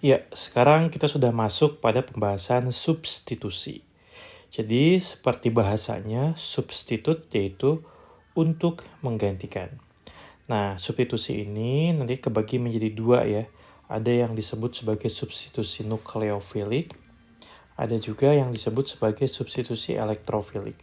Ya, sekarang kita sudah masuk pada pembahasan substitusi. Jadi, seperti bahasanya, substitut yaitu untuk menggantikan. Nah, substitusi ini nanti kebagi menjadi dua ya. Ada yang disebut sebagai substitusi nukleofilik, ada juga yang disebut sebagai substitusi elektrofilik.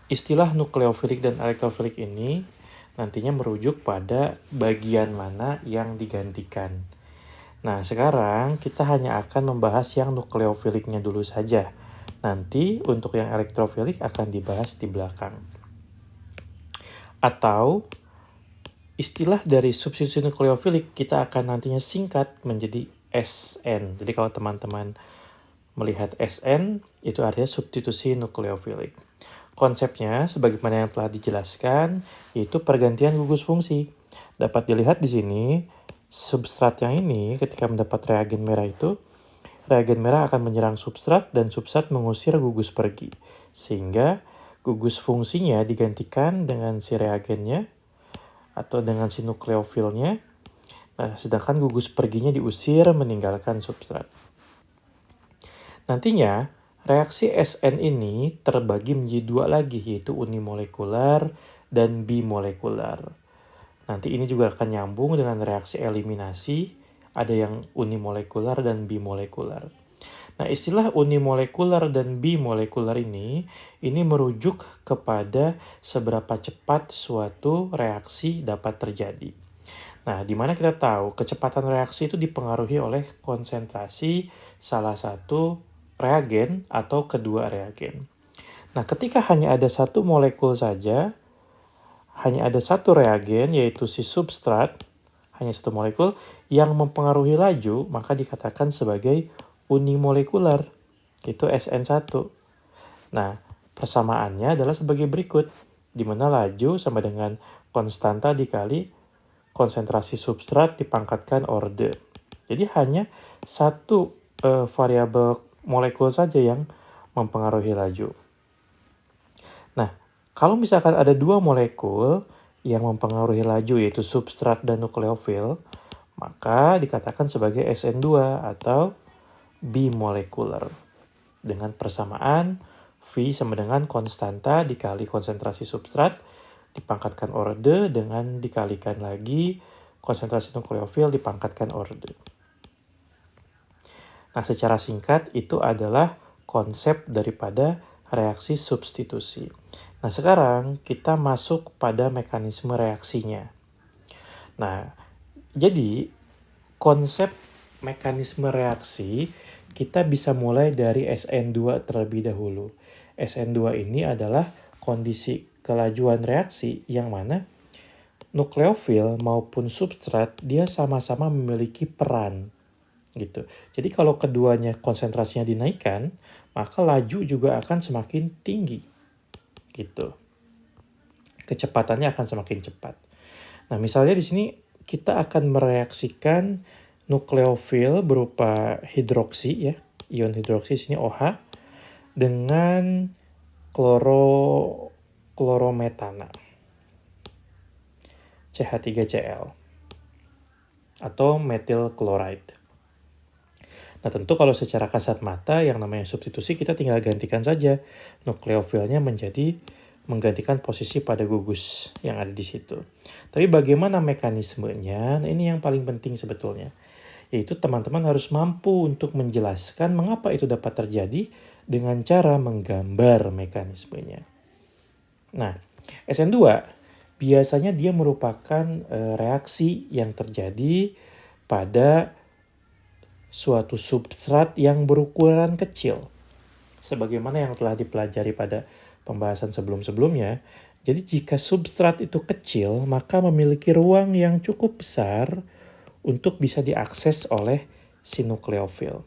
Istilah nukleofilik dan elektrofilik ini nantinya merujuk pada bagian mana yang digantikan. Nah, sekarang kita hanya akan membahas yang nukleofiliknya dulu saja. Nanti untuk yang elektrofilik akan dibahas di belakang. Atau istilah dari substitusi nukleofilik kita akan nantinya singkat menjadi SN. Jadi kalau teman-teman melihat SN, itu artinya substitusi nukleofilik. Konsepnya, sebagaimana yang telah dijelaskan, yaitu pergantian gugus fungsi. Dapat dilihat di sini, substrat yang ini ketika mendapat reagen merah itu, reagen merah akan menyerang substrat dan substrat mengusir gugus pergi. Sehingga gugus fungsinya digantikan dengan si reagennya atau dengan si nukleofilnya. Nah, sedangkan gugus perginya diusir meninggalkan substrat. Nantinya, reaksi SN ini terbagi menjadi dua lagi, yaitu unimolekular dan bimolekular. Nanti ini juga akan nyambung dengan reaksi eliminasi, ada yang unimolekular dan bimolekular. Nah, istilah unimolekular dan bimolekular ini merujuk kepada seberapa cepat suatu reaksi dapat terjadi. Nah, di mana kita tahu kecepatan reaksi itu dipengaruhi oleh konsentrasi salah satu reagen atau kedua reagen. Nah, ketika hanya ada satu molekul saja, hanya ada satu reagen, yaitu si substrat, hanya satu molekul, yang mempengaruhi laju, maka dikatakan sebagai unimolekular, yaitu SN1. Nah, persamaannya adalah sebagai berikut, di mana laju sama dengan konstanta dikali konsentrasi substrat dipangkatkan orde. Jadi hanya satu variabel molekul saja yang mempengaruhi laju. Nah, kalau misalkan ada dua molekul yang mempengaruhi laju yaitu substrat dan nukleofil, maka dikatakan sebagai SN2 atau bimolekular. Dengan persamaan V sama dengan konstanta dikali konsentrasi substrat dipangkatkan orde dengan dikalikan lagi konsentrasi nukleofil dipangkatkan orde. Nah, secara singkat itu adalah konsep daripada reaksi substitusi. Nah, sekarang kita masuk pada mekanisme reaksinya. Nah, jadi konsep mekanisme reaksi kita bisa mulai dari SN2 terlebih dahulu. SN2 ini adalah kondisi kelajuan reaksi yang mana nukleofil maupun substrat dia sama-sama memiliki peran gitu. Jadi kalau keduanya konsentrasinya dinaikkan, maka laju juga akan semakin tinggi gitu. Kecepatannya akan semakin cepat. Nah, misalnya di sini kita akan mereaksikan nukleofil berupa hidroksi ya, ion hidroksi sini OH dengan klorometana CH3Cl atau methyl chloride. Nah, tentu kalau secara kasat mata yang namanya substitusi kita tinggal gantikan saja nukleofilnya menjadi menggantikan posisi pada gugus yang ada di situ. Tapi bagaimana mekanismenya? Nah, ini yang paling penting sebetulnya. Yaitu teman-teman harus mampu untuk menjelaskan mengapa itu dapat terjadi dengan cara menggambar mekanismenya. Nah, SN2 biasanya dia merupakan reaksi yang terjadi pada suatu substrat yang berukuran kecil. Sebagaimana yang telah dipelajari pada pembahasan sebelum-sebelumnya, jadi jika substrat itu kecil, maka memiliki ruang yang cukup besar untuk bisa diakses oleh si nukleofil.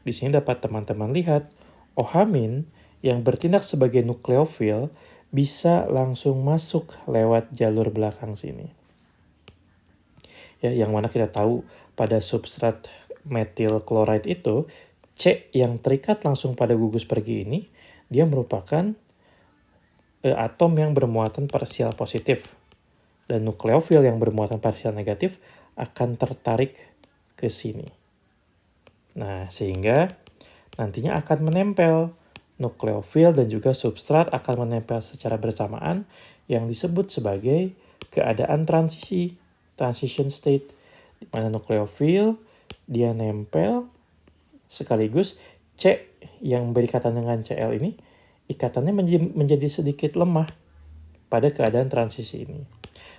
Di sini dapat teman-teman lihat, OH- yang bertindak sebagai nukleofil bisa langsung masuk lewat jalur belakang sini. Ya, yang mana kita tahu pada substrat methyl chloride itu, C yang terikat langsung pada gugus pergi ini, dia merupakan atom yang bermuatan parsial positif. Dan nukleofil yang bermuatan parsial negatif akan tertarik ke sini. Nah, sehingga nantinya akan menempel. Nukleofil dan juga substrat akan menempel secara bersamaan yang disebut sebagai keadaan transisi, transition state. Di mana nukleofil dia nempel sekaligus C yang berikatan dengan Cl ini, ikatannya menjadi sedikit lemah pada keadaan transisi ini.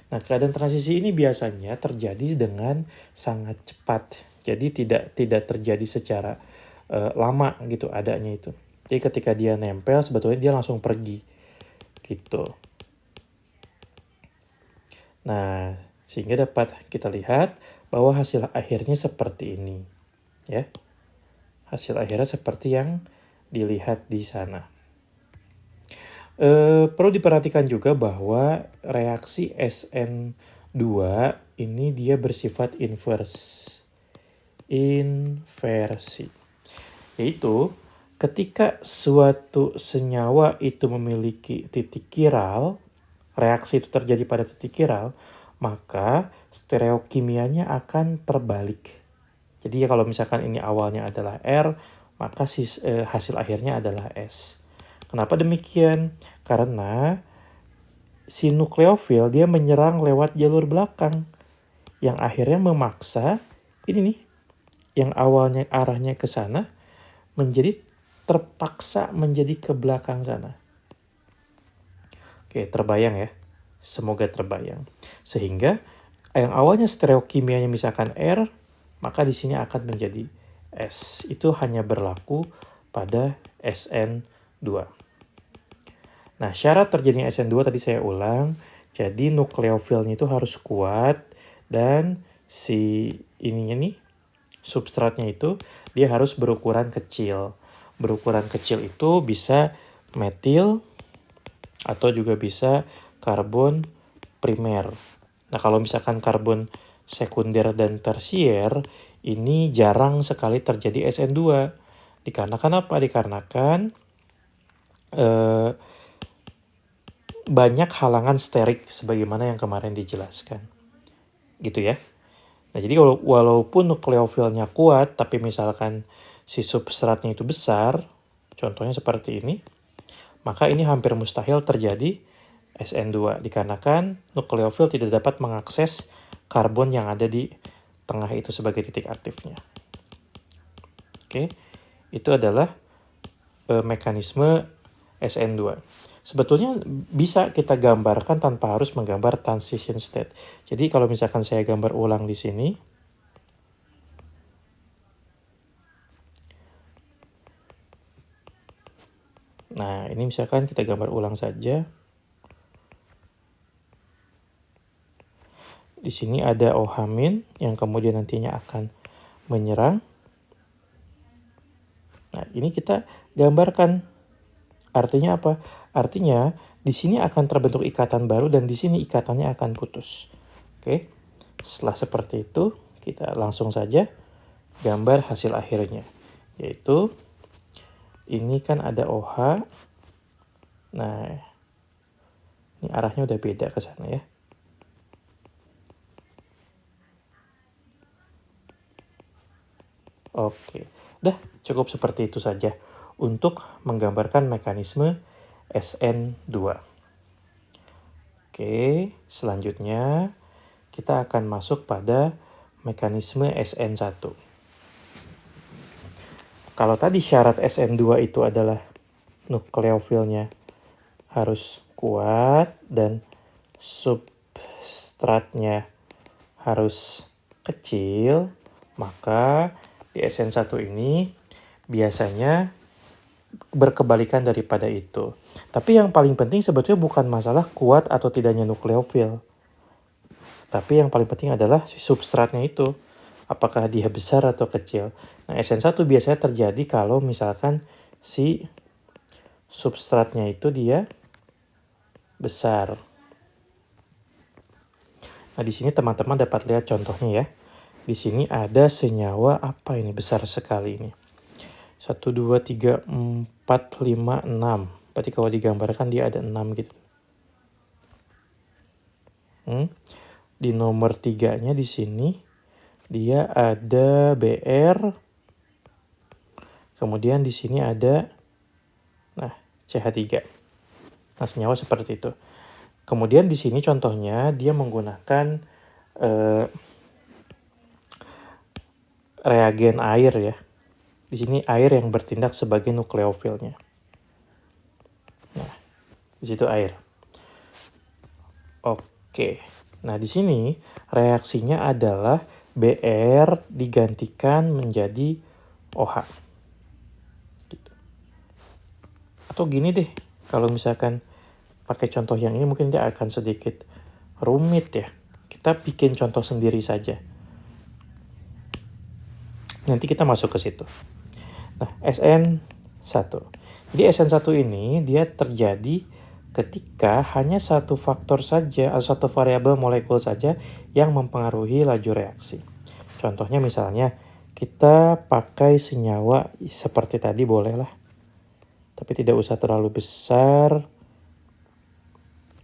Nah, keadaan transisi ini biasanya terjadi dengan sangat cepat. Jadi tidak terjadi secara lama gitu adanya itu. Jadi ketika dia nempel sebetulnya dia langsung pergi gitu. Nah, sehingga dapat kita lihat bahwa hasil akhirnya seperti ini, ya. Hasil akhirnya seperti yang dilihat di sana. Perlu diperhatikan juga bahwa reaksi SN2 ini dia bersifat inversi. Yaitu ketika suatu senyawa itu memiliki titik kiral, reaksi itu terjadi pada titik kiral, maka stereokimianya akan terbalik. Jadi kalau misalkan ini awalnya adalah R, maka hasil akhirnya adalah S. Kenapa demikian? Karena si nukleofil dia menyerang lewat jalur belakang, yang akhirnya memaksa ini nih, yang awalnya arahnya ke sana, menjadi terpaksa menjadi ke belakang sana. Oke, terbayang ya? Semoga terbayang. Sehingga yang awalnya stereokimianya misalkan R, maka di sini akan menjadi S. Itu hanya berlaku pada SN2. Nah, syarat terjadinya SN2 tadi saya ulang. Jadi nukleofilnya itu harus kuat dan si ininya nih, substratnya itu dia harus berukuran kecil. Berukuran kecil itu bisa metil atau juga bisa karbon primer. Nah, kalau misalkan karbon sekunder dan tersier, ini jarang sekali terjadi SN2. Dikarenakan apa? Dikarenakan banyak halangan sterik sebagaimana yang kemarin dijelaskan. Gitu ya. Nah, jadi walaupun nukleofilnya kuat, tapi misalkan si substratnya itu besar, contohnya seperti ini, maka ini hampir mustahil terjadi SN2 dikarenakan nukleofil tidak dapat mengakses karbon yang ada di tengah itu sebagai titik aktifnya. Oke, itu adalah mekanisme SN2. Sebetulnya bisa kita gambarkan tanpa harus menggambar transition state. Jadi kalau misalkan saya gambar ulang di sini, nah ini misalkan kita gambar ulang saja. Di sini ada OH- yang kemudian nantinya akan menyerang. Nah, ini kita gambarkan. Artinya apa? Artinya di sini akan terbentuk ikatan baru dan di sini ikatannya akan putus. Oke. Setelah seperti itu, kita langsung saja gambar hasil akhirnya. Yaitu ini kan ada OH. Nah, ini arahnya udah beda ke sana ya. Oke, dah cukup seperti itu saja untuk menggambarkan mekanisme SN2. Oke, selanjutnya kita akan masuk pada mekanisme SN1. Kalau tadi syarat SN2 itu adalah nukleofilnya harus kuat dan substratnya harus kecil, maka di SN1 ini biasanya berkebalikan daripada itu. Tapi yang paling penting sebetulnya bukan masalah kuat atau tidaknya nukleofil. Tapi yang paling penting adalah si substratnya itu. Apakah dia besar atau kecil. Nah, SN1 biasanya terjadi kalau misalkan si substratnya itu dia besar. Nah, di sini teman-teman dapat lihat contohnya ya. Di sini ada senyawa apa ini besar sekali ini. 1, 2, 3, 4, 5, 6. Berarti kalau digambarkan dia ada 6 gitu. Di nomor 3-nya di sini dia ada BR Kemudian di sini ada, nah, CH3. Nah, senyawa seperti itu. Kemudian di sini contohnya dia menggunakan reagen air ya. Di sini air yang bertindak sebagai nukleofilnya. Nah, di situ air. Oke. Nah, di sini reaksinya adalah Br digantikan menjadi OH. Gitu. Atau gini deh, kalau misalkan pakai contoh yang ini mungkin dia akan sedikit rumit ya. Kita bikin contoh sendiri saja. Nanti kita masuk ke situ. Nah, SN1. Jadi SN1 ini dia terjadi ketika hanya satu faktor saja atau satu variabel molekul saja yang mempengaruhi laju reaksi. Contohnya misalnya kita pakai senyawa seperti tadi boleh lah. Tapi tidak usah terlalu besar.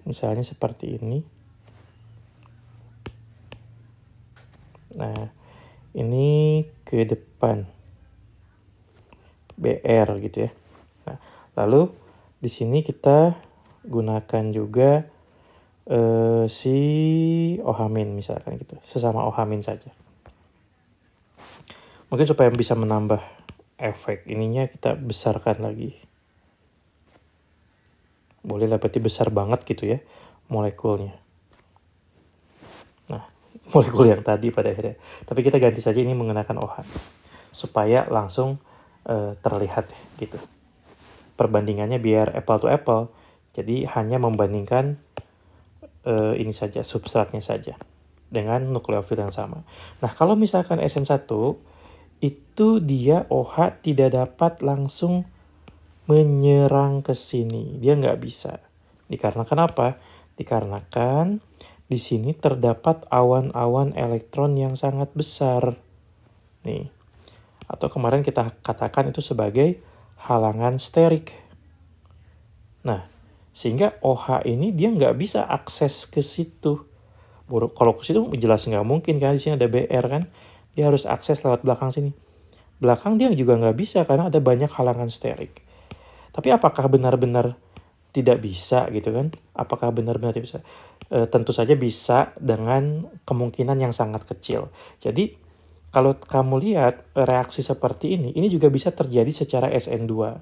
Misalnya seperti ini. Nah, ini ke depan. BR gitu ya. Nah, lalu di sini kita gunakan juga si OH- misalkan gitu. Sesama OH- saja. Mungkin supaya bisa menambah efek ininya kita besarkan lagi. Boleh lah berarti besar banget gitu ya molekulnya. Nah, molekul yang tadi pada akhirnya. Tapi kita ganti saja ini menggunakan OH. Supaya langsung terlihat gitu. Perbandingannya biar apple to apple. Jadi hanya membandingkan ini saja, substratnya saja. Dengan nukleofil yang sama. Nah, kalau misalkan SN1, itu dia OH tidak dapat langsung menyerang ke sini. Dia nggak bisa. Dikarenakan apa? Dikarenakan di sini terdapat awan-awan elektron yang sangat besar. Nih. Atau kemarin kita katakan itu sebagai halangan sterik. Nah, sehingga OH ini dia nggak bisa akses ke situ. Kalau ke situ jelas nggak mungkin kan, di sini ada BR kan. Dia harus akses lewat belakang sini. Belakang dia juga nggak bisa karena ada banyak halangan sterik. Tapi apakah benar-benar tidak bisa gitu kan? Apakah benar-benar tidak bisa? Tentu saja bisa dengan kemungkinan yang sangat kecil. Jadi kalau kamu lihat reaksi seperti ini juga bisa terjadi secara SN2.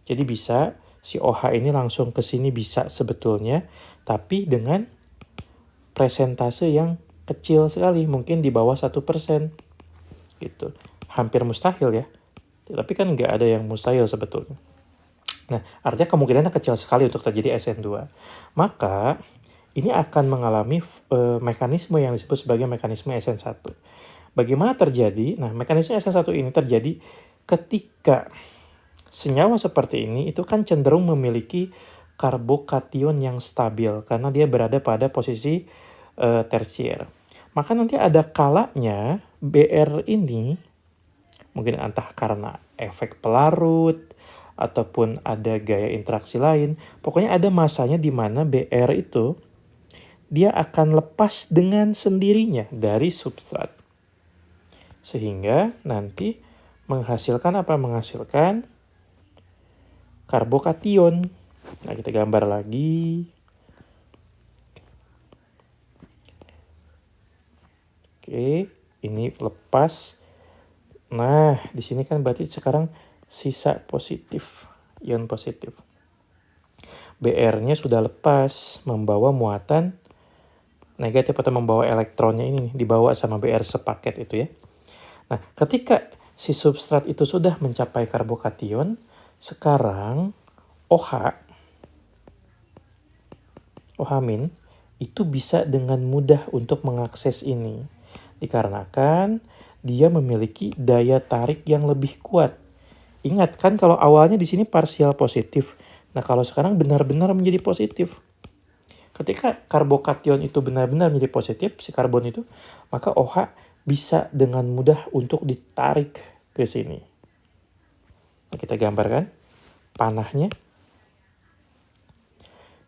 Jadi bisa si OH ini langsung ke sini bisa sebetulnya, tapi dengan presentase yang kecil sekali, mungkin di bawah 1%. Gitu. Hampir mustahil ya. Tapi kan nggak ada yang mustahil sebetulnya. Nah, artinya kemungkinannya kecil sekali untuk terjadi SN2. Maka, ini akan mengalami mekanisme yang disebut sebagai mekanisme SN1. Bagaimana terjadi? Nah, mekanisme SN1 ini terjadi ketika senyawa seperti ini itu kan cenderung memiliki karbokation yang stabil karena dia berada pada posisi tersier. Maka nanti ada kalanya BR ini mungkin entah karena efek pelarut ataupun ada gaya interaksi lain. Pokoknya ada masanya di mana BR itu dia akan lepas dengan sendirinya dari substrat. Sehingga nanti menghasilkan apa? Menghasilkan karbokation. Nah, kita gambar lagi. Oke, ini lepas. Nah, di sini kan berarti sekarang sisa positif, ion positif. BR-nya sudah lepas, membawa muatan negatif atau membawa elektronnya ini nih, dibawa sama BR sepaket itu ya. Nah, ketika si substrat itu sudah mencapai karbokation, sekarang OH itu bisa dengan mudah untuk mengakses ini. Dikarenakan dia memiliki daya tarik yang lebih kuat. Ingat kan kalau awalnya di sini parsial positif. Nah, kalau sekarang benar-benar menjadi positif. Ketika karbokation itu benar-benar menjadi positif, si karbon itu, maka OH bisa dengan mudah untuk ditarik ke sini. Nah, kita gambarkan panahnya.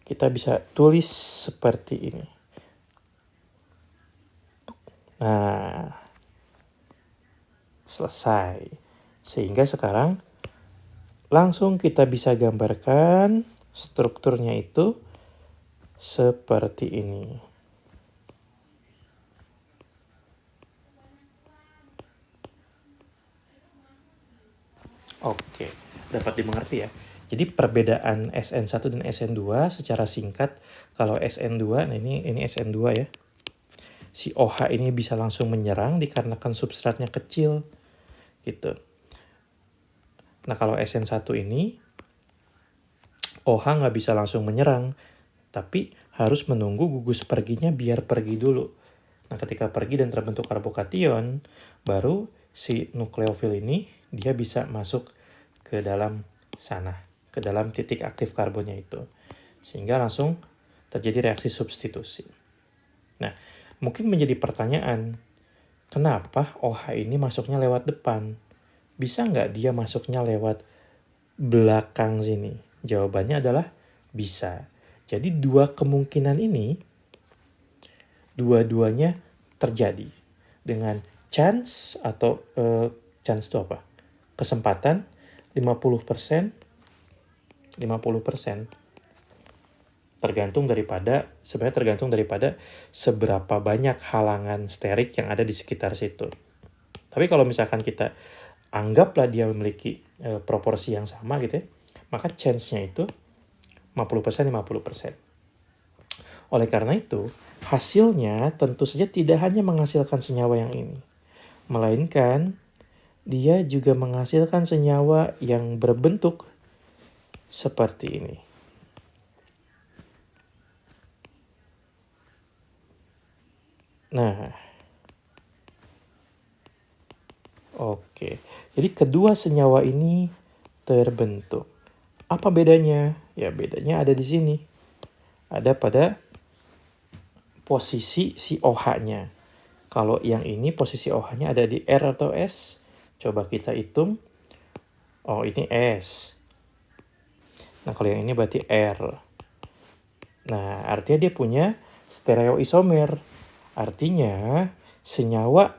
Kita bisa tulis seperti ini. Nah, selesai. Sehingga sekarang Langsung kita bisa gambarkan strukturnya itu seperti ini. Oke, dapat dimengerti ya. Jadi perbedaan SN1 dan SN2 secara singkat, kalau SN2, nah ini SN2 ya. Si OH ini bisa langsung menyerang dikarenakan substratnya kecil gitu. Nah kalau SN1 ini OH nggak bisa langsung menyerang, tapi harus menunggu gugus perginya biar pergi dulu. Nah ketika pergi dan terbentuk karbokation, baru si nukleofil ini dia bisa masuk ke dalam sana, ke dalam titik aktif karbonnya itu. Sehingga langsung terjadi reaksi substitusi. Nah, mungkin menjadi pertanyaan, kenapa OH ini masuknya lewat depan? Bisa nggak dia masuknya lewat belakang sini? Jawabannya adalah bisa. Jadi dua kemungkinan ini, dua-duanya terjadi. Dengan chance atau chance itu apa? Kesempatan 50%, 50%. Sebenarnya tergantung daripada seberapa banyak halangan sterik yang ada di sekitar situ. Tapi kalau misalkan kita anggaplah dia memiliki proporsi yang sama gitu ya, maka chance-nya itu 50%, 50%. Oleh karena itu, hasilnya tentu saja tidak hanya menghasilkan senyawa yang ini, melainkan dia juga menghasilkan senyawa yang berbentuk seperti ini. Nah, oke. Jadi kedua senyawa ini terbentuk. Apa bedanya? Ya bedanya ada di sini. Ada pada posisi si OH-nya. Kalau yang ini posisi OH-nya ada di R atau S. Coba kita hitung. Oh, ini S. Nah, kalau yang ini berarti R. Nah, artinya dia punya stereoisomer. Artinya senyawa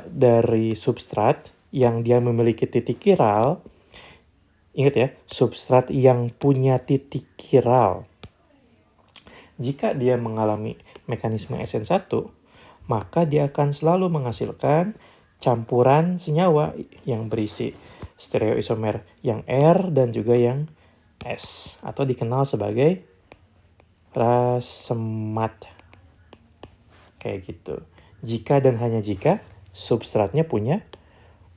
dari substrat yang dia memiliki titik kiral, ingat ya, substrat yang punya titik kiral. Jika dia mengalami mekanisme SN1, maka dia akan selalu menghasilkan campuran senyawa yang berisi stereoisomer yang R dan juga yang S, atau dikenal sebagai rasemat. Kayak gitu. Jika dan hanya jika substratnya punya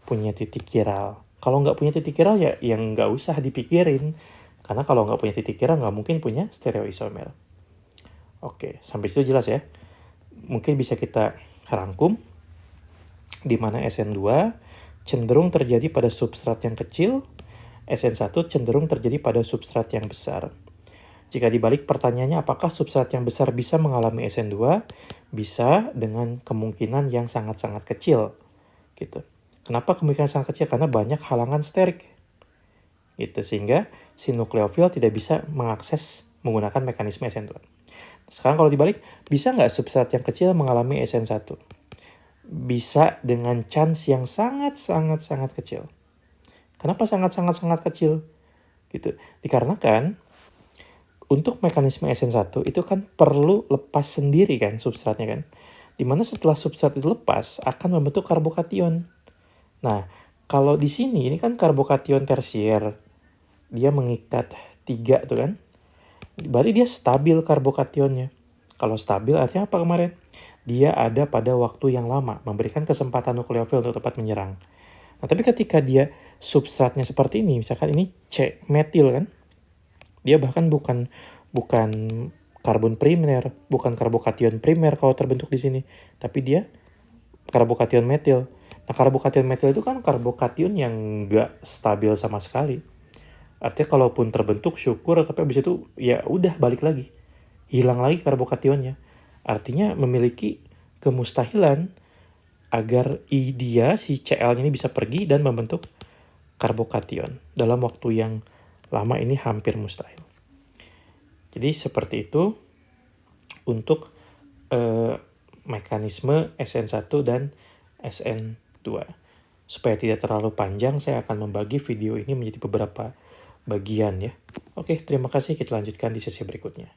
titik kiral. Kalau nggak punya titik kiral ya yang nggak usah dipikirin. Karena kalau nggak punya titik kiral nggak mungkin punya stereoisomer. Oke, sampai situ jelas ya. Mungkin bisa kita rangkum di mana SN2 cenderung terjadi pada substrat yang kecil, SN1 cenderung terjadi pada substrat yang besar. Jika dibalik pertanyaannya apakah substrat yang besar bisa mengalami SN2? Bisa dengan kemungkinan yang sangat-sangat kecil. Gitu. Kenapa kemungkinan sangat kecil? Karena banyak halangan sterik. Gitu. Sehingga si nukleofil tidak bisa mengakses menggunakan mekanisme SN2. Sekarang kalau dibalik, bisa nggak substrat yang kecil mengalami SN1? Bisa dengan chance yang sangat-sangat kecil. Kenapa sangat-sangat kecil? Gitu. Dikarenakan untuk mekanisme SN1 itu kan perlu lepas sendiri kan substratnya kan. Dimana setelah substrat itu lepas akan membentuk karbokation. Nah, kalau di sini ini kan karbokation tersier. Dia mengikat 3 tuh kan. Berarti dia stabil karbokationnya. Kalau stabil artinya apa kemarin? Dia ada pada waktu yang lama, memberikan kesempatan nukleofil untuk dapat menyerang. Nah, tapi ketika dia substratnya seperti ini, misalkan ini C metil kan, dia bahkan bukan karbon primer, bukan karbokation primer kalau terbentuk di sini, tapi dia karbokation metil. Nah, karbokation metil itu kan karbokation yang nggak stabil sama sekali. Artinya kalaupun terbentuk syukur, tapi habis itu ya udah balik lagi. Hilang lagi karbokationnya. Artinya memiliki kemustahilan agar dia si Cl-nya ini bisa pergi dan membentuk karbokation. Dalam waktu yang lama ini hampir mustahil. Jadi seperti itu untuk mekanisme SN1 dan SN2. Supaya tidak terlalu panjang, saya akan membagi video ini menjadi beberapa bagian ya. Oke, terima kasih. Kita lanjutkan di sesi berikutnya.